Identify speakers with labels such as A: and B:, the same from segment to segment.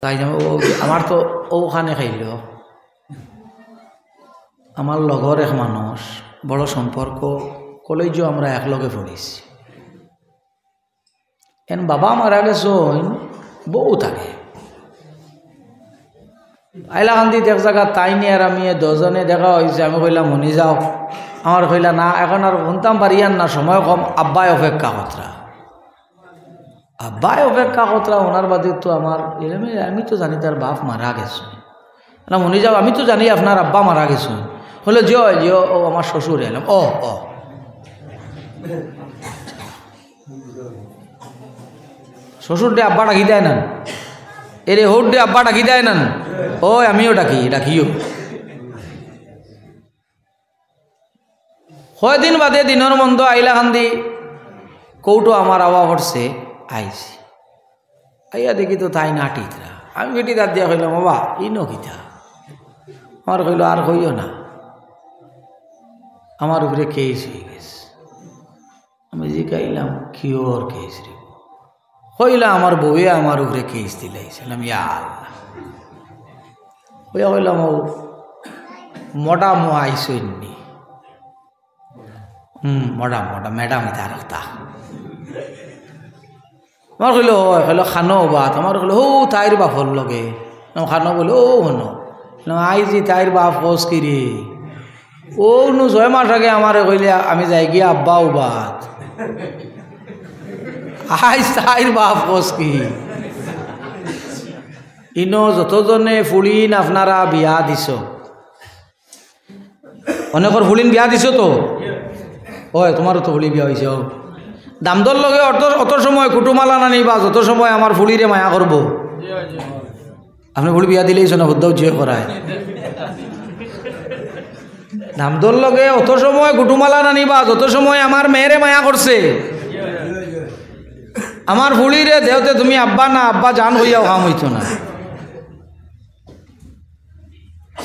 A: তাই আমার তো ওখানে খাইল আমার লগর এক মানুষ বড় সম্পর্ক কলেজও আমরা একলগে পড়িছি এন বাবা মারা গেছেন বউ থাকে আইলাকান্দি এক জায়গা তাই নিয়ে আর আমি দশজনে দেখা হয়েছে আমি কইলাম মনি যাও আমার কইলা না এখন আর শুনতাম পারিয়ান না সময় কম আব্বাই অপেক্ষা কতরা আব্বাই অপেক্ষা কতরা ওনার বাদে তো আমার আমি তো জানি তার বাপ মারা গেছে না মনি যাও আমি তো জানি আপনার আব্বা মারা গেছে হলে জয় যে ও আমার শ্বশুর এলাম ও শ্বশুর ডে আব্বা ডাকি দেয় না এরে হোট ডে আব্বা ডাকি দেয় না ও আমিও ডাকিও কয়দিন বাদে দিনের মন্দ আইলাকান্দি কৌটো আমার আওয়া পড়ছে আইছি আইয়া দেখি তো তাই নাটিতরা আমি বেটি দাঁত দিয়া কইলাম বাবা ই নকিতা আমার কইল আর কইও না আমার উপরে কেস হয়ে গেছে আমি জিগাইলাম কিওর কেস রে কইলা আমার বউয়ে আমার উপরে কেস দিলাইছিলাম ইয়া আল্লাহ কইলাম ও মোটা মো আইসনি মোটা ম্যাডাম ইতা রাখতা আমার কইল খানো বাত আমার কইল ও তাইর বাপর লগে খানো বলে ও হনো আইজি তাইর বাপ ফস কিরে ও নু 6 মাস আগে আমারে কইলে আমি যাই গিয়া আব্বা বাত আইজ তাইর বাপ ফস কি ইনো যতজনে ফুলিন আপনারা বিয়া দিছ অনেকর ফুলিন বিয়া দিছ তো ওই তোমারও তো ফুলি বিয়া হয়েছে দামদর লগে অত সময় কুটুমালা না নিবা যত সময় আমার ফুলিরে মায়া করব আপনি ফুলি বিয়া দিলেই না হুদ্দাও যে করায় দামদর লগে অত সময় কুটুমালা না নিবা যত সময় আমার মেয়েরে মায়া করছে আমার ফুলিরে দেহতে তুমি আব্বা না আব্বা জান হইয়াও হাম হইত না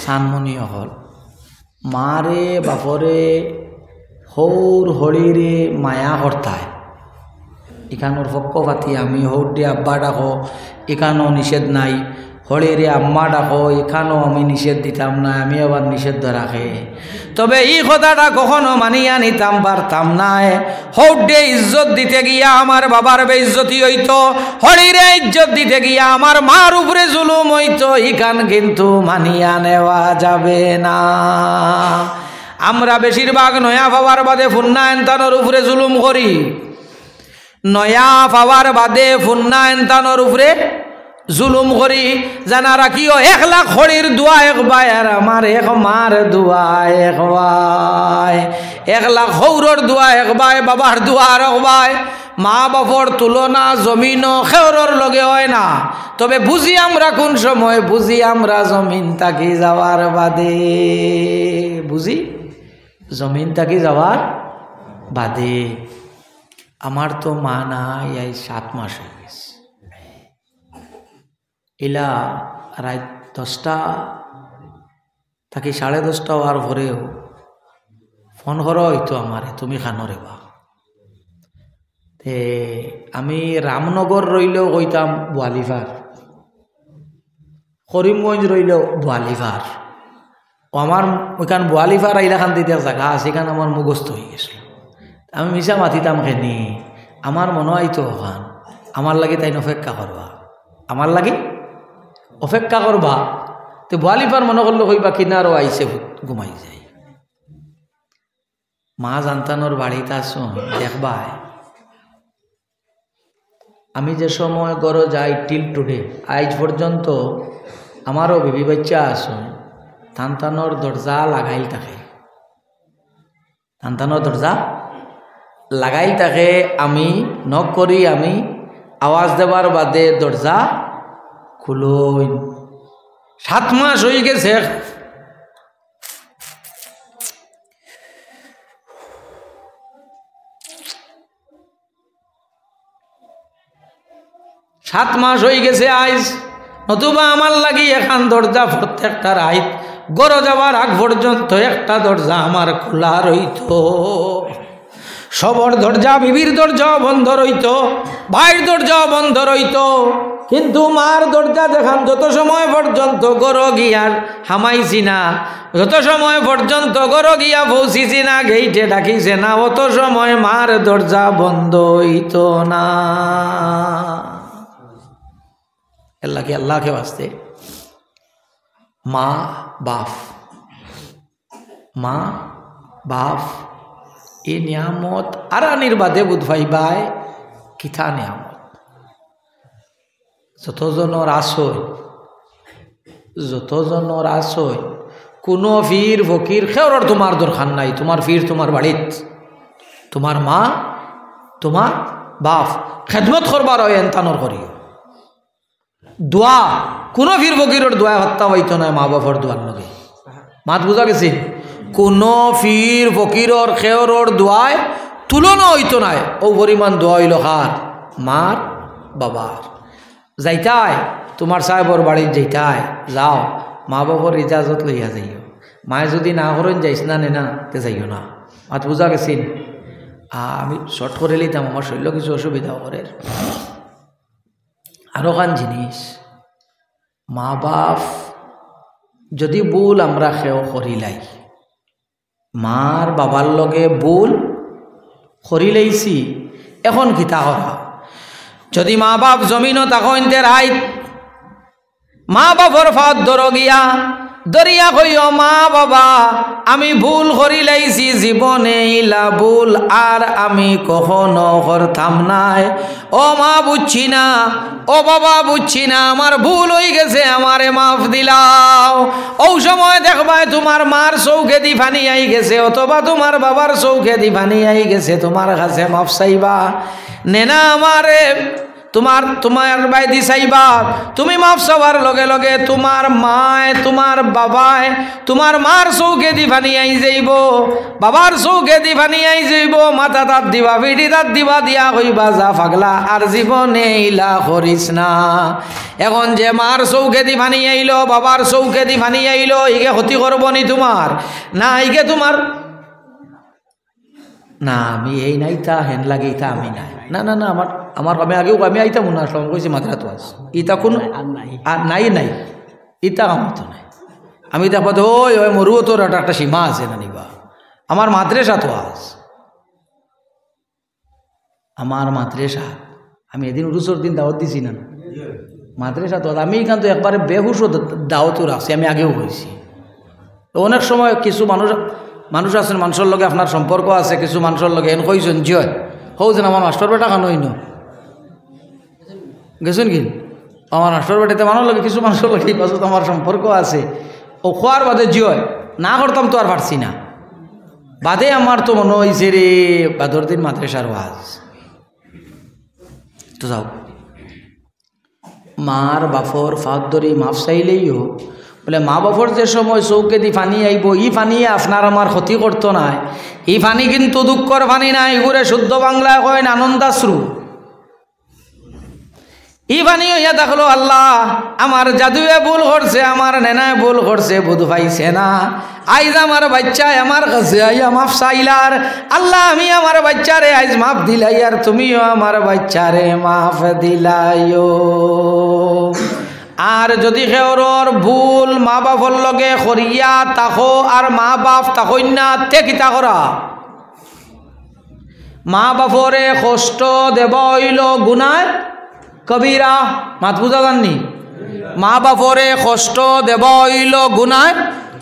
A: সানমনি হল মারে বাপরে হৌর হলিরে মায়া করতায় এখানোর পক্ষ পাতি আমি হৌর দিয়ে আব্বা ডাকো এখানেও নিষেধ নাই হলিরে আম্মা ডাকো এখানেও আমি নিষেধ দিতাম না আমি আবার নিষেধ রাখে তবে এই কথাটা কখনো মানিয়া নিতাম পারতাম না হৌর দিয়ে ইজ্জত দিতে গিয়া আমার বাবার বেইজ্জতি হইতো হলিরে ইজ্জত দিতে গিয়া আমার মার উপরে জুলুম হইতো এখান কিন্তু মানিয়া নেওয়া যাবে না আমরা বেশিরভাগ নয়া পাওয়ার বাদে ফুন্না এনতানোর উপরে জুলুম করি নয়া পাওয়ার বাদে ফুন্না এনতানোর উপরে জুলুম করি জানা রাখিও 1 লাখ হরির দোয়া এক ভাই আর আমার এক মার দোয়া এক ভাই 1 লাখ হৌরর দোয়া এক ভাই বাবার দোয়া আর এক ভাই মা বাবার তুলনা জমিনও খেওরর লগে হয় না তবে বুঝি আমরা কোন সময় বুঝি আমরা জমিন তাকি যাওয়ার বাদে বুঝি জমিন তাকি যাওয়ার বাদে আমার তো মা নাই এই 7 মাস হয়ে গেছে এলা রাত 10টা তাকে 10:30 হওয়ার পরেও ফোন করো হইতো আমারে তুমি খানো রে বা তে আমি রামনগর রইলেও কইতাম বোয়ালিভার করিমগঞ্জ রইলেও বোয়ালিভার ও আমার ওইখান বোয়ালিভার আইলাখান দিতে জায়গা সেখানে আমার মুখস্থ হয়ে গেছিল আমি মিশা মাতিতাম খেনি আমার মনে হয়তো ওখান আমার লাগে তাই অপেক্ষা করবা আমার লাগে অপেক্ষা করবা তো বোয়ালিভার মনে করলো কইবা কিনারও আইসে ঘুমাই যায় মা জানতানোর বাড়িতে আসুন দেখবাই আমি যে সময় গড় যাই টিল টুডে আজ পর্যন্ত আমারও বিবি বাচ্চা আসুন তানতানোর দরজা লাগাইল থাকে তানতানোর দরজা লাগাইল থাকে আমি নক করি আমি আওয়াজ দেবার বাদে দরজা খুলই 7 মাস হয়ে গেছে 7 মাস হয়ে গেছে আজ নতুবা আমার লাগি এখান দরজা প্রত্যেকটা রাত গড় যাবার আগ পর্যন্ত একটা দরজা আমার খোলা রইতো সবর দরজা বিবির দরজা বন্ধ রইতো ভাইয়ের দরজা বন্ধ রইতো কিন্তু মার দরজা দেখান যত সময় পর্যন্ত গর গিয়ার হামাইছি না, যত সময় পর্যন্ত গর গিয়া পৌঁছিছি না, গেইটে ডাকিছে না, অত সময় মার দরজা বন্ধ হইত না। আল্লাহকে বাঁচতে মা বাপ এই নিয়ামত আর আনির বাদে বুধ ভাইবাই কিথা নিয়ামত। যতজনের আসয় কোনো ফির ফকির খেওয়ার তোমার দরকার নাই, তোমার ফির তোমার বাড়িত, তোমার মা তোমার বাপ খেদমত করবার হয় এনতানোর করিও। দোয়া কোনো ফির ফকিরের দোয়া হত্যা হইতো না মা বাপর দোয়ার লগে। মাত বুঝা গেছে? কোনো ফির ফকিরর খেওয়ার দোয়ায় তুলনা হইতো নাই ও পরিমাণ দোয়া হইল কার? মার বাবার। যাইতাই তোমার সাহেবর বাড়ির যাইতাই যাও, মা বাবার ইজাজত লইয়া যাইও। মায়ে যদি না করেন যাইস না না তে যাইও না। মাত বুঝা গেছেন? আমি শর্ট করে লিতাম, আমার শরীর কিছু অসুবিধা করে। আরো খান জিনিস, মা বাপ যদি ভুল আমরা খেও করিলাই, মার বাবার লগে ভুল করিলাইছি, এখন কিতা করা? যদি মা বাপ জমিনও তখন রাইত মা বাপর ফাঁদ দরগিয়া দরিয়া কইও মা বাবা আমি ভুল করিলাইছি, জীবনে ইলা ভুল আর আমি কখনো করতাম নাই। ও মা বুঝছি না, ও বাবা বুঝছি না, আমার ভুল হয়ে গেছে, আমারে মাফ দিলাও। ও সময় দেখবাই তোমার মার চৌকে দি ফানি আই গেছে, অথবা তোমার বাবার চৌকে দি ফানি আই গেছে, তোমার কাছে মাফ চাইবা নেনা আমারে তোমার বাইদি চাইবা। তুমি মাফ চাওয়ার লগে লগে তোমার মায় তোমার বাবায় তোমার মার চৌকে দি ফানি আই যাইব, বাবার চৌকে দি ফানি আই যাইব, মাথা তাত দিবা, পিঠি তাত দিবা, দিয়া কইবা যা পাগলা আর জীবনে ইলা করিস না। এখন যে মার চৌকে দি ফানি আইলো, বাবার চৌকে দি ফানি আইলো, ইকে ক্ষতি করবো নি তোমার? না, ইকে তোমার না আমি এই নাই তা হেন লাগে ইতা আমি নাই, না না না আমার আমি আগেও আমি আইতাম না আসলাম কইছি মাত্রা তো আস ইতা কোন নাই নাই ইতা আমার তো নাই। আমি দেখো ওই ওই মরুও তোর একটা সীমা আছে না নিবা। আমার মাদ্রাসা তো আস, আমার মাদ্রাসা আমি এদিন উরুসর দিন দাওয়াত দিছি না, মাদ্রাসা তো আমি এখান তো একবারে বেহুশও দাওয়াতও রাখছি, আমি আগেও কইছি। অনেক সময় কিছু মানুষ আছেন, মানুষের লগে আপনার সম্পর্ক আছে, কিছু মানুষের লগে এন কইছেন জয় হও যেন আমার মাস্টার বেটা খানো হইন গেছেন কি আমার মাস্টার বেটাতে মানুষ লগে কিছু মানুষের লগে আমার সম্পর্ক আছে, ও খোয়ার বাদে জয় না করতাম তো আর পারছি না, বাদে আমার তো মনে হয়েছে রে বাদর দিন মাদ্রাসার ওয়াজ তো যাও। মার বাফর ফাঁক ধরি মাফ চাইলেইও বলে মা বাপর যে সময় চৌকে দি পানি আইব, ই পানিয়ে আপনার আমার ক্ষতি করতো না, ই পানি কিন্তু দুঃখর পানি না, এগুলো শুদ্ধ বাংলায় কয়েন আনন্দাশ্রু। ই পানি হইয়া দেখলো আল্লাহ আমার জাদুয়ে ভুল করছে, আমার নেনায় ভুল করছে, বুধ পাইছে না, আইজ আমার বাচ্চায় আমার কাছে আইয়া মাফ চাইলার, আল্লাহ আমি আমার বাচ্চারে আইজ মাফ দিলাই আর তুমিও আমার বাচ্চারে মাফ দিলাইও। আর যদি খেওরর ভুল মা বাপর লগে করিয়া তাকো আর মা বাপ তাকই না তে কিতা করা? মা বাপরে কষ্ট দেব হইল গুনাহ কবিরা। মাত বুঝা জাননি? মা বাপরে কষ্ট দেব হইল গুনাহ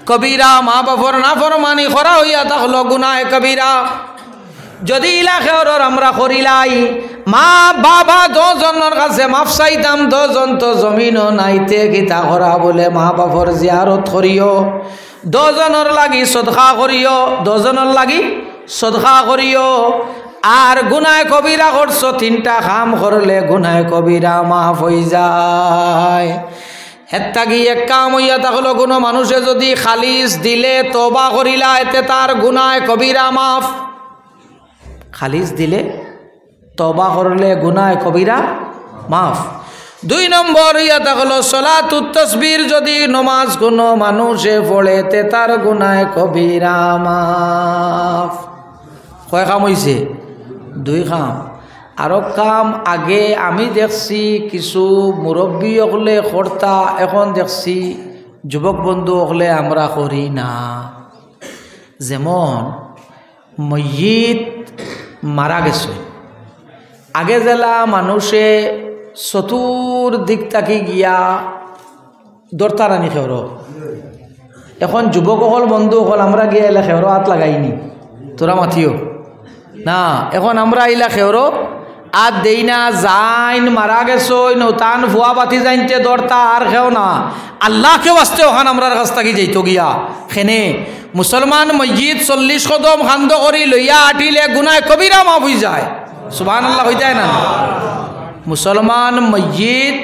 A: কবিরা, মা বাপর নাফরমানি করা হইয়া থাকলো গুনাহ কবিরা। যদি ইলাকার আমরা করিলাই মা বাবা 10 জনের কাছে মাফ চাইতাম, 10 জন তো জমিনও নাইতে কিতা করা বলে মা বাপর জিয়ারত করিও, 10 জনের লাগি সদকা করিও, 10 জনের লাগি সদকা করিও। আর গুনাহ কবিরা করছো 3টা কাম করলে গুনাহ কবিরা মাফ হয়ে যায়। হেত্তা কি এক কাম হইয়া থাকলো কোনো মানুষে যদি খালিস দিলে তওবা করিলা এতে তার গুনাহ কবিরা মাফ, খালিস দিলে তওবা করলে গুনাহ কবিরা মাফ। 2 নম্বর ইয়া থাকলো সলাতুত তাসবির যদি নমাজ কোনো মানুষে পড়ে তে তার গুনাহ কবিরা মাফ। কয় কাম হইছে? 2 কাম। আরো কাম আগে আমি দেখছি কিছু মুরব্বী হলে কর্তা, এখন দেখছি যুবক বন্ধু হলে আমরা করি না। যেমন ময়িত মারা গেছে, আগে জেলা মানুষে চতুর্দিক থাকি গিয়া দরতারানি খেওর, এখন যুবক হল বন্ধু হল আমরা গিয়া এলা খেওর হাত লাগাইনি, তোরা মাতিও না। এখন আমরা আইলা খেওর আর দেই না, যাইন মারা গেছো নতান ভুয়া বাতি যাইনতে দরতা আর খেও না, আল্লাহকে বাঁচতে ওখান আমরার কাছ থাকি যাইতো গিয়া খেনে। মুসলমান মসজিদ 40 কদম খান্দ করি লইয়া আটিলে গুনায় কবিরা মাফ হয়ে যায়। সুবহানাল্লাহ হয়ে যায় না? মুসলমান মসজিদ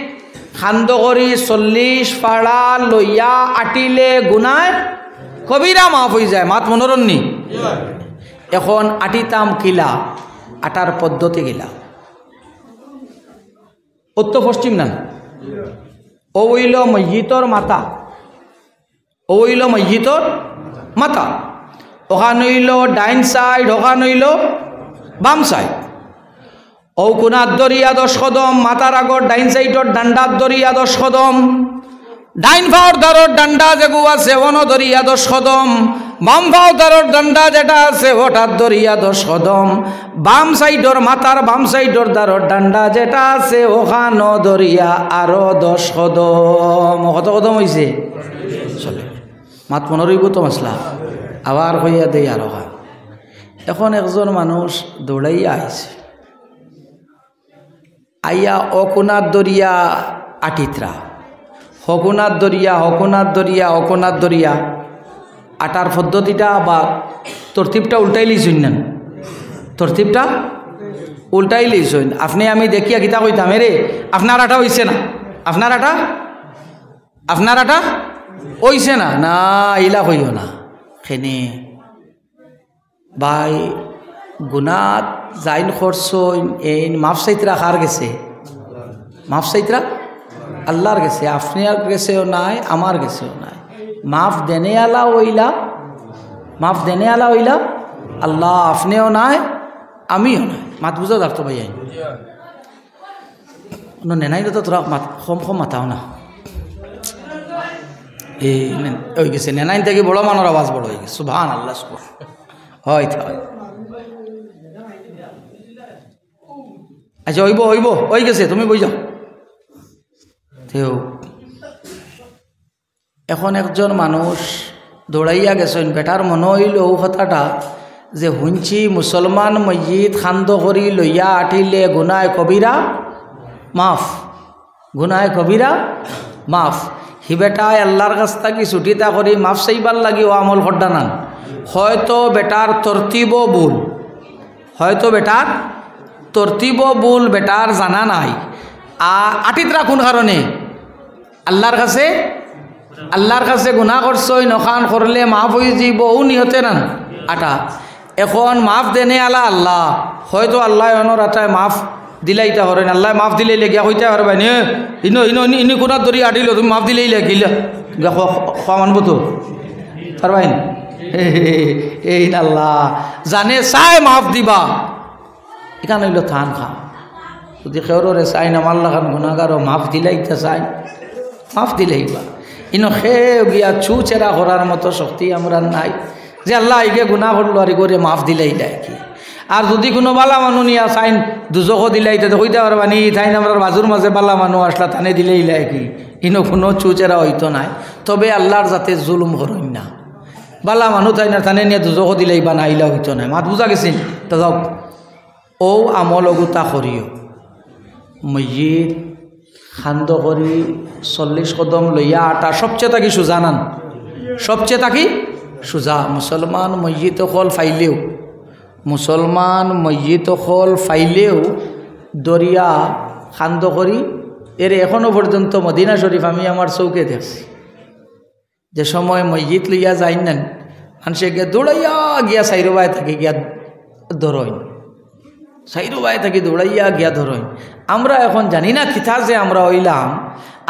A: খান্দ করি 40 পাড়া লইয়া আটিলে গুনায় কবিরা মাফ হয়ে যায়। মাত মনোরণনি। এখন আটিতাম কিলা, আটার পদ্ধতি গিলা উত্তর পশ্চিম না, ও হইল মসজিদর মাথা, ও হইল মসজিদর মাথা, ওখান হইল ডাইন সাইড, ওখান হইল বাম সাইড। ও কোনার দরিয়া 10 কদম, মাথার আগর ডাইন সাইডর ডান্ডার দরিয়া 10 কদম, ডাইন ভাওর দারর ডান্ডা যেগু আছে ওনো দরিয়া 10 কদম, বাম ভাও দারর ডান্ডা যেটা আছে ওটার দরিয়া 10 কদম, বাম সাইডর মাথার বাম সাইডর দারর ডান্ডা যেটা আছে ওখানো দরিয়া আরো 10 কদম। কত কদম হয়েছে? চলে মাত মনে রইব তো মশলা আবার হইয়া দেই আরো। এখন একজন মানুষ দৌড়াইয়া আইছে, আইয়া অকুনার দরিয়া আটিত্রা, হকুনার দরিয়া, হকুনার দরিয়া, হকুনার দরিয়া আটার পদ্ধতিটা বা তরতিবটা উল্টাই লিছুন না, তরতিবটা উল্টাই লিছুন। আপনি আমি দেখিয়া গীতা কইতাম রে আপনার আটা হইছে না, আপনার আটা, আপনার আটা হইছে না, না ইলা কইও না খেনে ভাই গুনাত যাইন খরচইন এই মাফ চাইতরা কার গেছে? মাফ চাইতরা আল্লাহর গেছে, আপনার গেছেও নাই আমার গেছেও নাই। মাফ দেনে আলা ওইলা, মাফ দেনে আলা ওইলা আল্লাহ, আপনিও নাই আমিও নাই। মাত বুঝা যাতো ভাই নেনাই তো তোরা মাত কম কম মাতাও না, এই ওই গেছে নেনাইন থেকে বড় মানোর আওয়াজ বড় হয়ে গেছে। সুবহানাল্লাহ হয় হয়। আচ্ছা হইব হইব ওই গেছে, তুমি বই যাও। এখন একজন মানুষ দৌড়াইয়া গেছেন, বেটার মনে হইল ও কথাটা যে শুনছি মুসলমান মসজিদ খান্দ করি লইয়া আঠিলে গুনায় কবিরা মাফ, গুনায় কবিরা মাফ। হি বেটায় আল্লাহর কাছ থাকি ছুটিতা করি মাফ চাইবার লাগি ও আমল করডা নান, হয়তো বেটার তরতিব ভুল, হয়তো বেটার তরতিব ভুল বেটার জানা নাই। আটিতরা কোন কারণে? আল্লাহর কাছে, আল্লাহর কাছে গুনাহ করছই নখান করলে মাফ হয়ে যাইব ও নিহতে নান আটা। এখন মাফ দেনে আলা আল্লাহ, হয়তো আল্লাহ অনর আটায় মাফ দিলাইতা করেন, আল্লাহ মাফ দিলেই লেগিয়া হইতে পারবেন ইনো ইনো ইনি কোনার ধরি আটিল তুমি মাফ দিলেই লেগিলা খোয়া মানব তো পারবেন? এই আল্লাহ জানে চাই মাফ দিবা, এখানে হইল থান খা। যদি খেওরে চাই না মাল্লা খান গুণাগারও মাফ দিলাইতে চাই, মাফ দিলেইবা। ইনো খেয়ে গিয়া ছু চেরা করার মতো শক্তি আমরা নাই যে আল্লাহ আইগে গুণা করলো আর করে মাফ দিলেই দেয় কি। আর যদি কোনো বালা মানুষ নিয়া চাইন দুজকো দিলাই তাতে কইতে পারবা নি তাই আমরা বাজুর মাঝে বালা মানুষ আসলা তানে দিলেই লাই কি। ইনো কোনো চুচেরা হইতো নাই। তবে আল্লাহর যাতে জুলুম করইন না, বালা মানুষ তাই না তানে নিয়ে দুজকো দিলেই বা নাইলা হইতো নাই। মাত বুঝা গেছেন তো যাও ও আমল অগুতা করিও। মসজিদ খান্দ করি 40 কদম লইয়া আটা সবচেয়ে তাকি সোজা নান, সবচেয়ে তাকি সোজা। মুসলমান মসজিদ কল ফাইলেও, মুসলমান মসজিদ কল ফাইলেও দরিয়া খান্দ করি এর এখনো পর্যন্ত মদিনা শরীফ আমি আমার চৌকে দেখছি। যে সময় মসজিদ লইয়া যাই না মানুষে গিয়া দৌড়াইয়া গিয়া সাইরবাই থাকি গিয়া ধরইন, সাইরবাই থাকি দৌড়াইয়া গিয়া ধরইন। আমরা এখন জানি না কিতা যে আমরা হইলাম,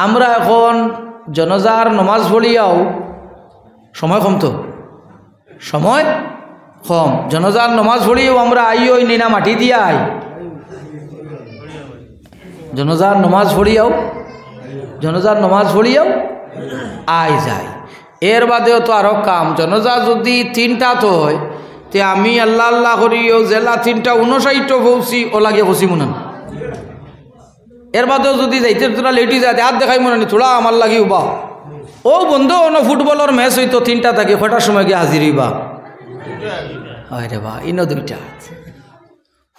A: আমরা এখন জনজার নমাজ পড়িয়াও সময় কম, তো সময় কম, জনজার নমাজ পড়িও আমরা আইও নিনা মাটি দিয়া আই জনজার নমাজ পড়িয়াও জনজার নমাজ পড়িয়াও আই যায়। এর বাদেও তো আরও কাম, জনজা যদি 3টাত হয় তে আমি আল্লাহ আল্লাহ করিও জেলা 3:59 পৌঁছি ও লাগে পৌঁছি মনে। এর বাদেও যদি যাইতে তোরা লেটি যায় আর দেখাই মনে নি থোড়া আমার লাগি উবা ও বন্ধু অন্য ফুটবলের ম্যাচ হইতো 3টা থাকে, কটার সময় গিয়ে হাজির হইবা? হয় রে বা ইনো 2টা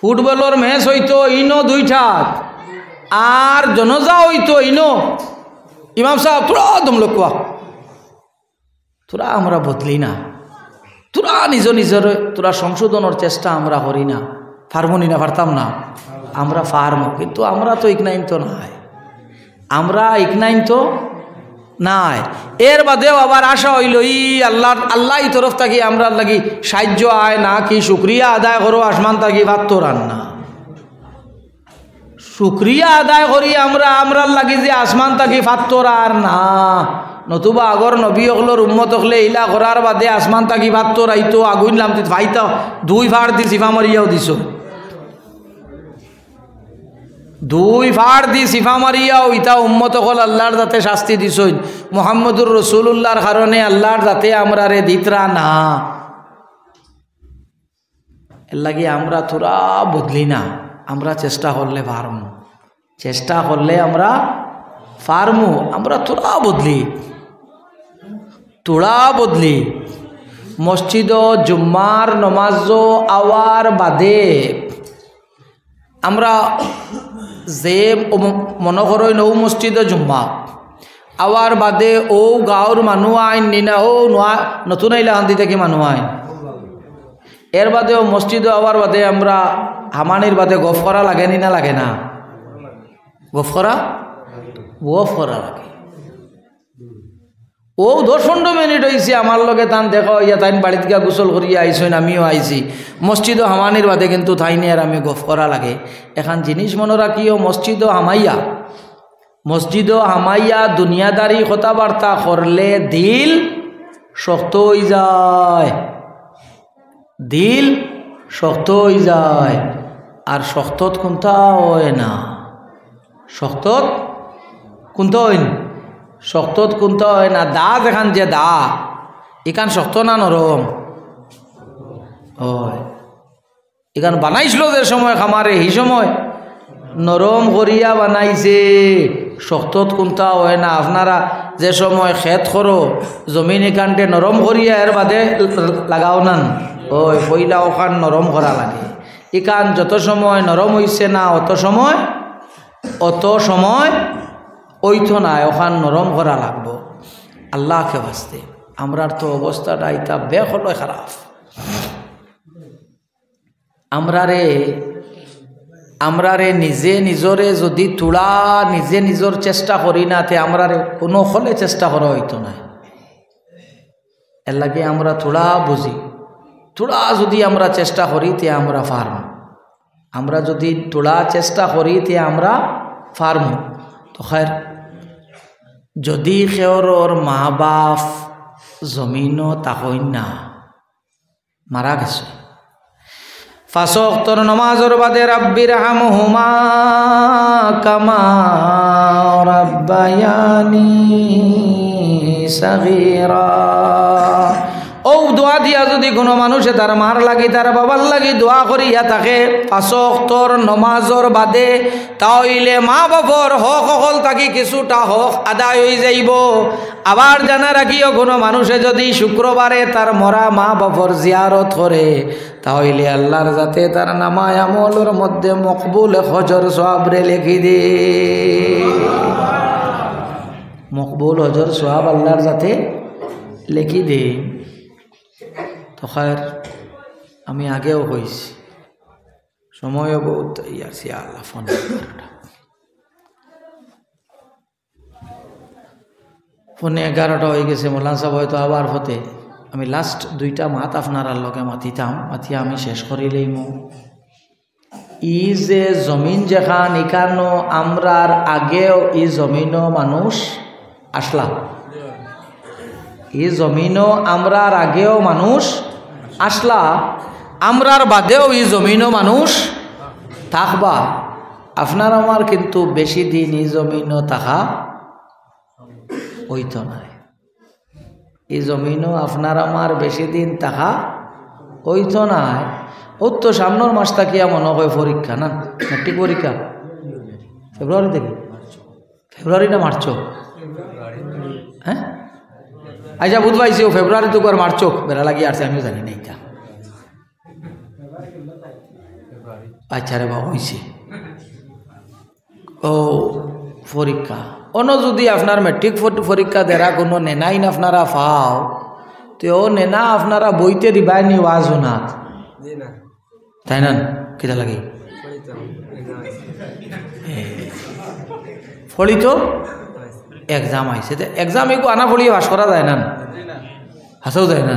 A: ফুটবলের ম্যাচ হইতো ইনো 2টা, আর জনজা হইতো ইনো ইমাম সাহেব তোরা দম লোকুয়া তোরা আমরা বদলি না, তোরা নিজের তোরা সংশোধনের চেষ্টা আমরা করি না, পারবনি না, পারতাম না, আমরা পারব, কিন্তু আমরা তো ইকনাইন তো নাই, আমরা ইকনাইন তো নাই। এর বাদেও আবার আশা হইল আল্লাহ তরফ থাকি আমরা লাগি সাহায্য আয় না কি শুক্রিয়া আদায় করো আসমান থাকি ভাত তো রান্না, শুক্রিয়া আদায় করি আমরা লাগি যে আসমান থাকি ভাত তো আর না, নতুবা আগর নবী হকলোর উম্মত হকলে ইলা করার বাদে আসমান থাকি ভাত তো রাইতো আগুন নামতে ভাইতা 2 ফাড় দি সিফা মারিয়াও দিছ, 2 ফাড় দি সিফা মারিয়াও ইতা উম্মত হল আল্লাহর যাতে শাস্তি দিছ, মুহাম্মদুর রাসূলুল্লাহর কারণে আল্লাহর যাতে আমরা রে দিতরা না, এর লাগি আমরা তোরা বদলি না, আমরা চেষ্টা করলে পারমু, চেষ্টা করলে আমরা পারমু, আমরা তোরা বদলি মসজিদ জুম্মার নমাজ আওয়ার বাদে আমরা যে মনে করই নৌ মসজিদ জুম্মা আওয়ার বাদে ও গাঁৱৰ মানুহ আইন নিনা ও নতুন আইলা হান্দি থেকে মানুষ আইন, এর বাদেও মসজিদ আওয়ার বাদে আমরা হামানির বাদে গফ করা লাগে নি না লাগে না? গফ করা লাগে। ও 10-15 মিনিট হয়েছে আমার লগে তান দেখো ইয়া তাইন বাড়িতে গিয়া গোসল করিয়া আইসেন, আমিও আইছি মসজিদ হামানির বাদে, কিন্তু তাইনি আর আমি গফ করা লাগে। এখন জিনিস মনে রাখিও মসজিদ হামাইয়া দুনিয়াদারি কথাবার্তা করলে দিল শক্ত হয়ে যায়, দিল শক্ত হয়ে যায়, আর শক্তত কোনটা হয় না, শক্তত কোনটা হয় না, শক্তত কোনটা হয় না, দা দেখান যে দা এখান শক্ত না নরম হয়, এখান বানাইছিল যে সময় খামারে এই সময় নরম করিয়া বানাইছে, শক্তত কোনটা হয় না। আপনারা যে সময় খেত করো জমিন এখানটে নরম করিয়া এর বাদে লাগাও না, ওই পয়লা ওখান নরম করা লাগে, এখান যত সময় নরম হইছে না অত সময় ওইতো না, ওখান নরম করা লাগবো। আল্লাহকে বাঁচতে আমরার তো অবস্থাটা এটা বেহলো খারাপ, আমরারে নিজে নিজরে যদি তুলা নিজে নিজর চেষ্টা করি না তে আমরারে কোনো হলে চেষ্টা করা হইতো না। এর লাগে আমরা তুলা বুঝি, তুলা যদি আমরা চেষ্টা করি তে আমরা পারব, আমরা যদি তুলা চেষ্টা করি তে আমরা পারব। তো খের যদি খেওর মা বাপ জমিনও তাহইন না মারা গেছে, 5 ওয়াক্তর নমাজের বাদে রাব্বির হামহুমা কামা রাব্বায়ানি সাগীরা, ও দোয়া দিয়া যদি কোনো মানুষে তার মার লাগি তার বাবার লাগি দোয়া করিয়া থাকে 5 ওয়াক্তর নমাজের বাদে, তাইলে মা বাবার হক সকল থাকি কিছুটা হক আদায় হয়ে যাইব। আবার জানা রাখিও কোনো মানুষে যদি শুক্রবারে তার মরা মা বাবার জিয়ারত করে তাহলে আল্লাহর যাতে তার নামায় আমলের মধ্যে মকবুল হজর সওয়াবরে লিখি দে, মকবুল হজর সওয়াব আল্লাহর যাতে লিখি দে। তো খের আমি আগেও কইছি সময়ও বহুত ইয়াছি আল্লাহ ফোন ফোনে 11টা হয়ে গেছে, মোলান সাহেব হয়তো আবার হতে আমি লাস্ট 2টা মাত আপনার লগে মাতিতাম, মাতিয়া আমি শেষ করিলেই ই যে জমিন যেখান এখানো আমরার আগেও ই জমিনও মানুষ আসলা, ই জমিনও আমরার আগেও মানুষ আসলা, আমরার বাদেও ই জমিনও মানুষ থাকবা। আপনার আমার কিন্তু বেশি দিন এই জমিনও থাকা হইতো না। এই জমিনও আপনার আমার বেশি দিন থাকা হইতো না। ওর তো সামনের মাসটা কি মনে হয় পরীক্ষা না, মেট্রিক পরীক্ষা ফেব্রুয়ারি থেকে, ফেব্রুয়ারি না মার্চ? হ্যাঁ আচ্ছা বুধ পাইছি ও ফেব্রুয়ারি তো আর মার্চ বেড়া লাগিয়ে আসছে, আমিও জানি না এটা। আচ্ছা রে বাবা হয়েছে ও পরীক্ষা অন্য যদি আপনার মেট্রিক পরীক্ষা দেরা কোনো নেনাইন আপনারা পাও তো নেনা আপনারা বইতে দিবাই নি ওয়াজ শোনাত তাই না? কিটা লাগে ফলিত এক্সাম আইসে, এক্সাম এগু আনা ফলিয়ে বাস করা যায় না, হাসাও যায় না।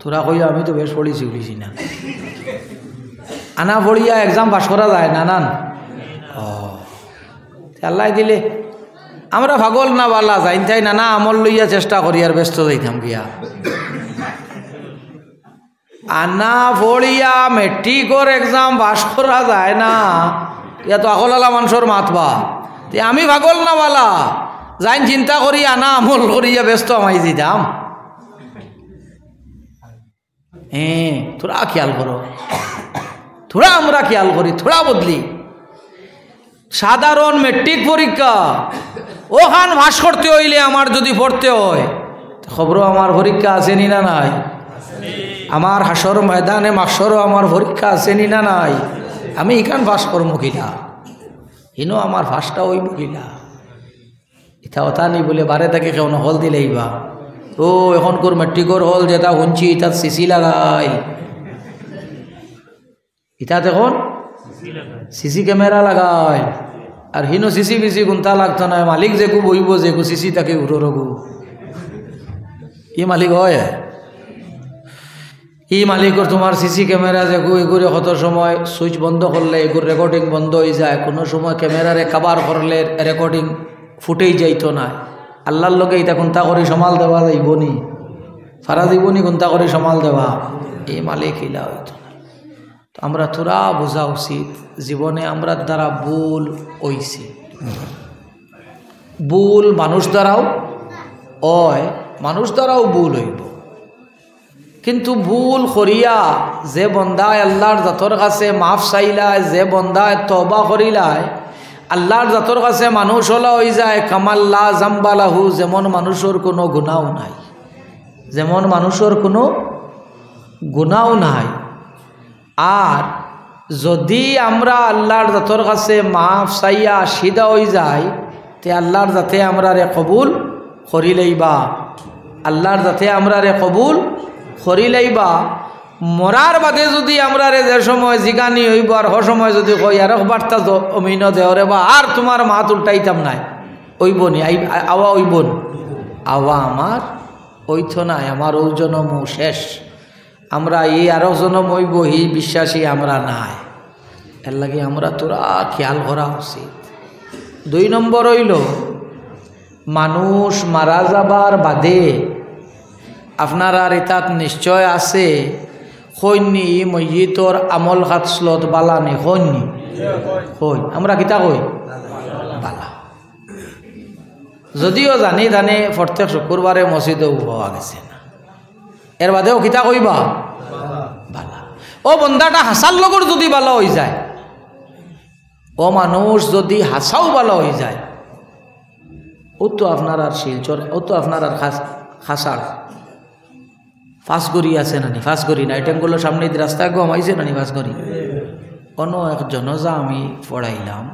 A: তোরা কই আমি তো বেশ পড়িছি উলিছি না, আনা পড়িয়া এক্সাম পাস করা যায় না। নান ও আল্লাহ দিলে আমরা ভাগল না বালা যাইন তাই নানা আমল লইয়া চেষ্টা করি আর ব্যস্ত যাইতাম গিয়া। আনা পড়িয়া মেট্রিকর এক্সাম পাস করা যায় না, ইয়া তো আকলালা মানুষের মাতবা। আমি ভাগল না বালা যাইন চিন্তা করি আনা আমল করিয়া ব্যস্ত আমাই দিতাম। হ্যাঁ থোড়া খেয়াল করো, থোড়া আমরা খেয়াল করি, থোড়া বদলি। সাধারণ মেট্রিক পরীক্ষা ওখান ভাস করতে হইলে আমার যদি পড়তে হয় খবরও আমার পরীক্ষা আসেনি না নাই? আমার হাসর ময়দানে মাসরও আমার পরীক্ষা আসেনি না নাই? আমি এখান ভাস করবো কিনা, ইনো আমার ভাসটা ওই মহিলা ইটা ওটা নেই বলে বারে তাকে কেউ হল দিলেই বা তো এখন কোর মেট্রিকর হল যেটা শুনছি ইটা সিসি লাগাই, ইটা এখন সিসি ক্যামেরা লাগায়। আর হিনো সিসি বিসি গুন্তা লাগতো না, মালিক যেকু বইব যেকু সিসি তাকে উঠো রঘু ই মালিক হয়। ই মালিকর তোমার সিসি ক্যামেরা যেকু এগুলো কত সময় সুইচ বন্ধ করলে এগুর রেকর্ডিং বন্ধ হয়ে যায়, কোনো সময় ক্যামেরারে কাবার করলে রেকর্ডিং ফুটেই যাইতো না। আল্লাহর লোকে এটা কোনটা করে সমাল দেওয়া যাইবনি, ফারা যাইবনি কোনটা করে সমাল দেওয়া, এই মালিক ইলা হইতো না। তো আমরা তোরা বোঝা উচিত জীবনে আমরা দ্বারা ভুল হইছে, ভুল মানুষ দ্বারাও হয়, মানুষ দ্বারাও ভুল হইব। কিন্তু ভুল করিয়া যে বন্দায় আল্লাহর জাতর কাছে মাফ চাইলায়, যে বন্দায় তওবা করিলায় আল্লাহর জাতর কাছে মানুষ হলা হয়ে যায় কামাল্লা জাম্বালাহু, যেমন মানুষের কোনো গুনাও নাই, যেমন মানুষের কোনো গুনাও নাই। আর যদি আমরা আল্লাহর জাতর কাছে মাফ চাইয়া সিধা হয়ে যায় তে আল্লাহর যাতে আমরা রে কবুল করিলেইবা, আল্লাহর যাতে আমরা রে কবুল করিলেইবা। মরার বাদে যদি আমরা রে যে সময় জিগানি হইব আর সময় যদি কই আর বার্তা অমিন দেওরে বা আর তোমার মাত উল্টাইতাম নাই ওইবনি আওয়া ওইবন আওয়া আমার ওইথ নাই, আমার ওই জনম শেষ, আমরা এই আরো জনম হইব এই বিশ্বাসী আমরা নাই। এর লাগে আমরা তোরা খেয়াল করা উচিত। 2 নম্বর হইল মানুষ মারা যাবার বাদে আপনার আর এটাত নিশ্চয় আছে কইনি মইয়িতর আমল হাতসলত বালানি কইনি কই আমরা কিতা কই বালা, যদিও জানি জানি প্রত্যেক শুক্রবারে মসজিদেও হওয়া গেছে না, এর বাদেও কিতা কইবা বালা। ও বন্দাটা হাসার লগর যদি বালা হয়ে যায়, ও মানুষ যদি হাসাও বালা হয়ে যায়, ও তো আপনার আর শিলচর, ও তো আপনার আর খাসার ফাঁসগড়ি আছে নানি, ফাঁসগড়ি না এটাগুলো সামনে রাস্তায় গমাইছে নানি ফাঁসগড়ি। অন্য এক জনজা আমি পড়াইলাম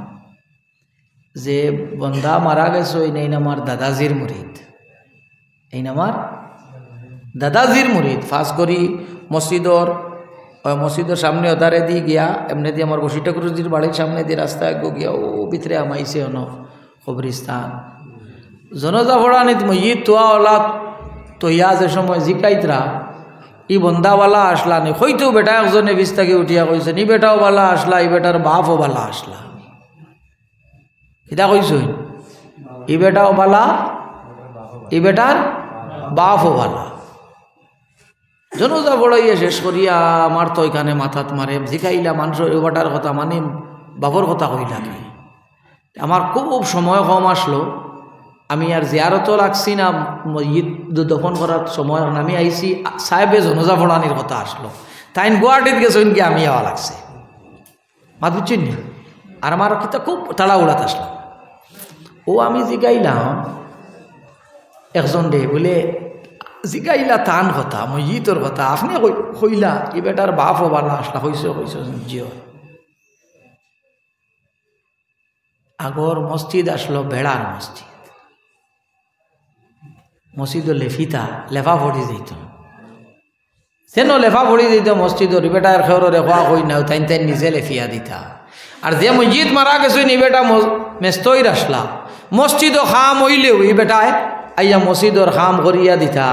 A: যে বন্দা মারা গেছে এই নেই আমার দাদাজির মুরিদ, এই আমার দাদাজির মুরিদ। ফাঁসগড়ি মসজিদর সামনে ওদারে দিয়ে গিয়া এমনি দিয়ে আমার বসি ঠাকুরজির বাড়ির সামনে দিয়ে রাস্তায় গিয়া ও ভিতরে আমাইছে অন কবরিস্তান। জনজা পড়ানিত মইয়িত তোয়া ওলা তৈয়া যে সময় জিকাইতরা ই বন্দাওয়ালা আসলা নি, হয়তো বেটা একজনে বিচ থেকে উঠিয়া কইছে নি বেটাও বালা আসলা, ই বেটার বাপও বালা আসলা, এটা কইছ ই বেটাও বালা, ই বেটার বাপও বালা। জনজা পড়াইয়া শেষ করিয়া আমার তো এখানে মাথাত মারে জিকাইলা মানুষের এ বেটার কথা মানিম বাবর কথা কইলা কি? আমার খুব সময় কম আসলো, আমি আর জিয়ারতও লাগছি না, ঈদ দফন করার সময় আমি আইসি সাহেবে জনজা ফোড়ানির কথা আসলো, তাই গুয়াহাটিত গেছেন কি আমি যাওয়া লাগছে, মাত বুঝছেন নি? আর আমার কিতা খুব তাড়া উড়াত আসলাম। ও আমি জিগাইলাম একজন রে, বলে জিগাইলা টান কথা মসজিদর কথা, আপনি কইলা কি বেটার বাপ ও বালা আসলা, হইছে হইছে জিও। আগর মসজিদ আসলো বেড়ার মসজিদ, মসজিদ লেফিতা লেফা পড়ি দিত, সেন লেফা পড়ি দিত মসজিদর, বেটার খেওর রেখা কই না, তাই তাই নিজে লেফিয়া দিতা। আর যে মসজিদ মারা গেছে নি বেটা মেস্তইর আসলা, মসজিদও খাম হইলেও ই বেটায় আইয়া মসজিদর খাম করিয়া দিতা।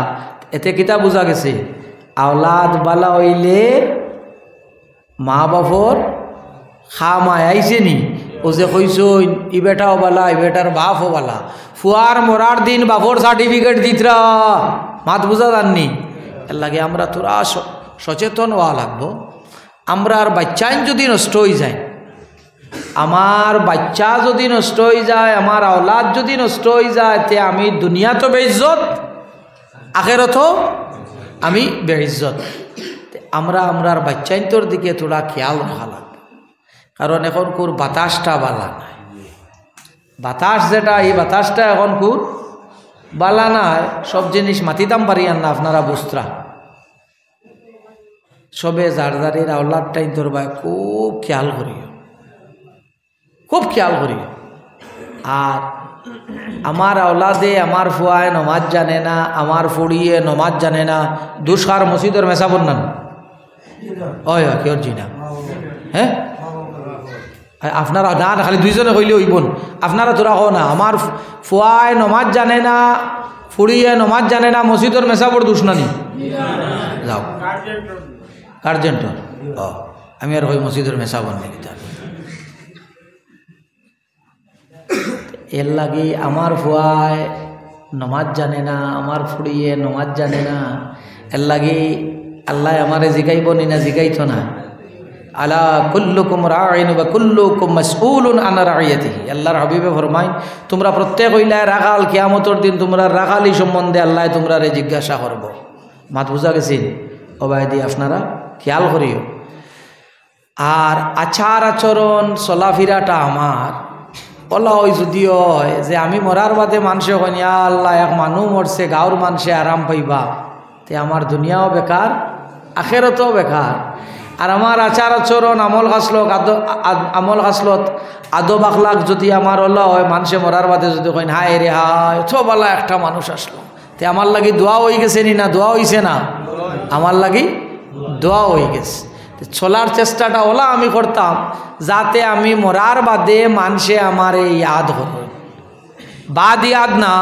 A: এতে কিতা বোঝা গেছে, আওলাদ বালা হইলে মা বাপর খাম আইছে নি, ও যে কইস ই বেটাও বালা ই বেটার বাপও বালা, ফুয়ার মরার দিন বাপর সার্টিফিকেট দিতরা, মাত বুঝা জাননি। এর লাগে আমরা তোরা সচেতন হওয়া লাগবো। আমরা আর বাচ্চাইন যদি নষ্ট হয়ে যায়, আমার বাচ্চা যদি নষ্ট হয়ে যায়, আমার আওলাদ যদি নষ্ট হয়ে যায়, তে আমি দুনিয়া তো বেইজ্জত, আখেরাতও আমি বেইজ্জত। আমরা আমরার বাচ্চাইন্তর দিকে তোরা খেয়াল রাখা লাগবে, কারণ এখন কোর বাতাসটা বালা নাই, বাতাস যেটা এই বাতাসটা এখন কোর বালা নাই। সব জিনিস মাতিতাম পারিয়ান না, আপনারা বুঝরা সবে যার যারের আওলাদটাই তোর ভাই খুব খেয়াল করিও, খুব খেয়াল করিও। আর আমার আওলাদে আমার ফুয়ায় নমাজ জানে না, আমার ফুড়িয়ে নমাজ জানে না, দুষ্কার মসজিদের মেসাবন না ওই কেউ জি না, হ্যাঁ আপনারা না খালি দুইজনে কইলে হইবন, আপনারা তোরা কো না আমার ফুয়ায় নমাজ জানে না, ফুড়িয়ে নমাজ জানে না, মসজিদের মেসাবর দুষ্ণানি যাও গার্জেন্টর। ও আমি আর কই মসজিদের মেসাবন নেই, এর লাগে আমার ফুয়ায় নমাজ জানে না, আমার ফুড়িয়ে নমাজ জানে না, এর লাগে আল্লাহ আমারে জিগাইব নি না, জিগাইতো না। আলা কুল্লুকুম রাঈন ওয়া কুল্লুকুম মাসউলুন আন রাইয়াতিহি, আল্লাহর হাবিবে ফরমায় তোমরা প্রত্যেক হইলা রাখাল, কিয়ামতের দিন তোমরা রাখালি সম্বন্ধে আল্লাহ তোমরারে জিজ্ঞাসা করব। মাত বুঝা গেছেন? ওবায়দি আপনারা খেয়াল করিও। আর আচার আচরণ চলাফেরাটা আমার বলা হয় যদিও হয় যে আমি মরার বাদে মানুষে কইনি আল্লাহ এক মানুষ মরছে, গাঁর মানুষে আরাম পাইবা, তে আমার দুনিয়াও বেকার আখেরাতও বেকার। আর আমার আচার আচরণ আমল গাছলত আদব আখলাক যদি আমার ওলা হয়, মানুষে মরার বাদে যদি কইন হায় রে হায় ছোবালা একটা মানুষ আসলো, তে আমার লাগি দোয়া হয়ে গেছে নি না? দোয়া হইছে না? আমার লাগি দোয়া হয়ে গেছে। চলার চেষ্টাটা ওলা আমি করতাম যাতে আমি মরার বাদে মানুষে আমার ইয়াদ করবেন, বাদ ইয়াদ না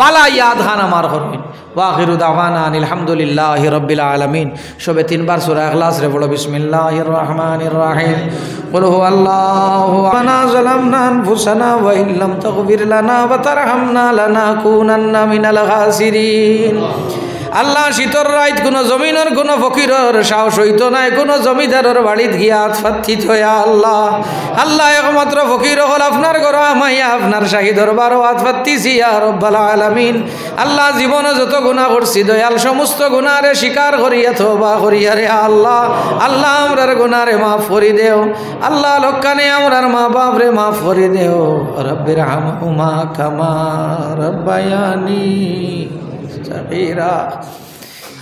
A: বালা ইয়াদ খান আমার করবেন। ওয়াখিরু দাওয়ানা আলহামদুলিল্লাহি রাব্বিল আলামিন। সবে তিনবার সূরা ইখলাস রে পড়ো, বিসমিল্লাহির রহমানির রহিম। কুল হুয়াল্লাহু আনা যালামনা আনফুসানা ওয়া ইল্লাম তাগফির লানা ওয়া তারহামনা লানাকুনান্না মিনাল খাসিরিন। আল্লাহ শীতর রাইত কোনো জমিনের কোনো ফকিরের সাহস হইতো নাই কোনো জমিদারের বাড়িত গিয়া আতফাত্থিত হইয়া আল্লাহ আল্লাহ একমাত্র ফকির হল আপনার ঘর আমাইয়া আপনার শাহী দরবার আতফাত্তিছি ইয়া রব্বাল আলামিন। আল্লাহ জীবনে যত গুনাহ করছি দয়াল সমস্ত গুনাহরে স্বীকার করিয়া তওবা করিয়া রে আল্লাহ আল্লাহ আমরার গুনাহরে মাফ করি দেও আল্লাহ, লক্কানে আমরার মা বাপ রে মাফ করি দেও। রব্বির হামহুমা কামা রব্বায়ানি সগীরা।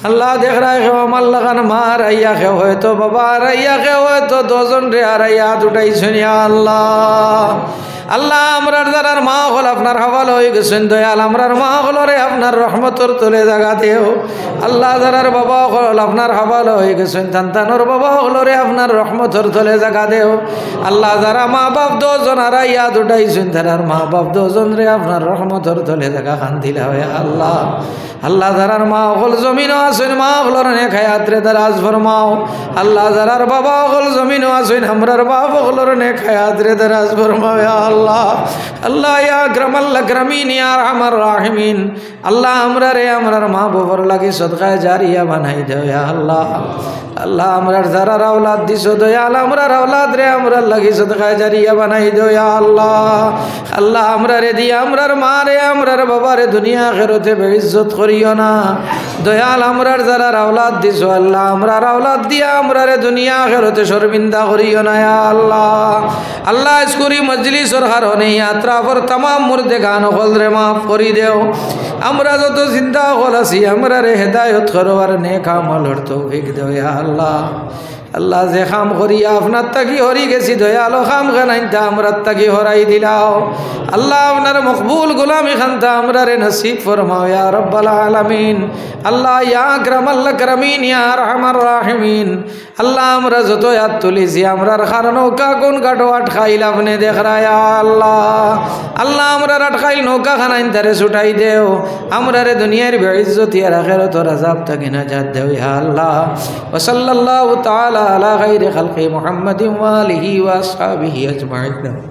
A: আল্লাহ দেখ রাখে আমার লাগান মা রাইয়া খে হয়তো বাবা রাইয়া খে হয়তো দুজন রে আরাইয়া দুটাইছেন আল্লাহ আল্লাহ আমরার যারার মা হল আপনার হাওয়ালা হয়ে গেছেন দয়াল আমরার মা হলরে আপনার রহমতর তোলে জায়গা দেও আল্লাহ যারার বাবা হল আপনার হাওয়ালা হয়ে গেছেন সন্তানোর বাবা হলরে আপনার রহমতর তোলে জায়গা দেও আল্লাহ যারা মা বাপ দুজন আরাইয়া দুটাইছেন তারার মা বাপ দুজন রে আপনার রহমতর তোলে জায়গা খান দিলা হয় আল্লাহ আল্লাহ যারার মা হল জমিনও আছেন মা হলর নেক হায়াত রে দারাজ ফরমাও আল্লাহ যারার বাবা হল জমিনও আছেন আমরার বাপ হলর নেক হায়াত রে দারাজ ফরমাও আল্লাহ। আল্লাহ ইয়া আকরামাল আকরামিন ইয়া আরহামার রাহিমিন। আল্লাহ আমরার মা বাবার লাগি সদকায়ে জারিয়া বানাই দেও ইয়া আল্লাহ। আল্লাহ আমরার যারা আওলাদ দিছো দয়াল আমরার আওলাদ রে আমরার লাগি সদকায়ে জারিয়া বানাই দেও ইয়া আল্লাহ। আল্লাহ আমরারে দিয়া আমরার মা রে আমরার বাবা রে দুনিয়া আখিরাতে বেইজ্জত করিও না দয়াল। আমরার যারা আওলাদ দিছো আল্লাহ আমরার আওলাদ দিয়া আমরারে দুনিয়া আখিরাতে শর্মিন্দা করিও না ইয়া আল্লাহ। আল্লাহ ইসকুরি মজলিসর কারণে আত্রাফর तमाम মুর্দেগান হলরে মাফ করি দেও। আমরা যত চিন্তা হল আছি আমরারে হেদায়েত করবার নেক আমলের তৌফিক দেও ইয়া আল্লাহ। আল্লাহ যে খাম করিয়া আপনার তাকি হরি গেছি দয়ালো খাম খানাইতা আমরার তাকি হরাই দিলাও। আল্লাহ আপনার মকবুল গোলামি খানতা আমরারে নসিব ফরমাও ইয়া রব্বাল আলামিন। আল্লাহ ইয়া আকরামাল আকরামিন ইয়া আরহামার রাহিমিন। আল্লাহ আমরা যত ইয়াদ তুলিছি আমরার খার নৌকা কোন কাটো আটখাইল আপনি দেখরা ইয়া আল্লাহ। আল্লাহ আমরার আটখাইল নৌকা খানাইন তারে ছুটাই দেও। আমরারে দুনিয়ার বেইজ্জতি আর আখিরাতের আযাব থেকে নাজাত দেও ইয়া আল্লাহ। ওয়া সাল্লাল্লাহু তাআলা আলা খাইরি খালকি মুহাম্মাদিন ওয়া আলিহি ওয়া আসহাবিহি আজমাইন।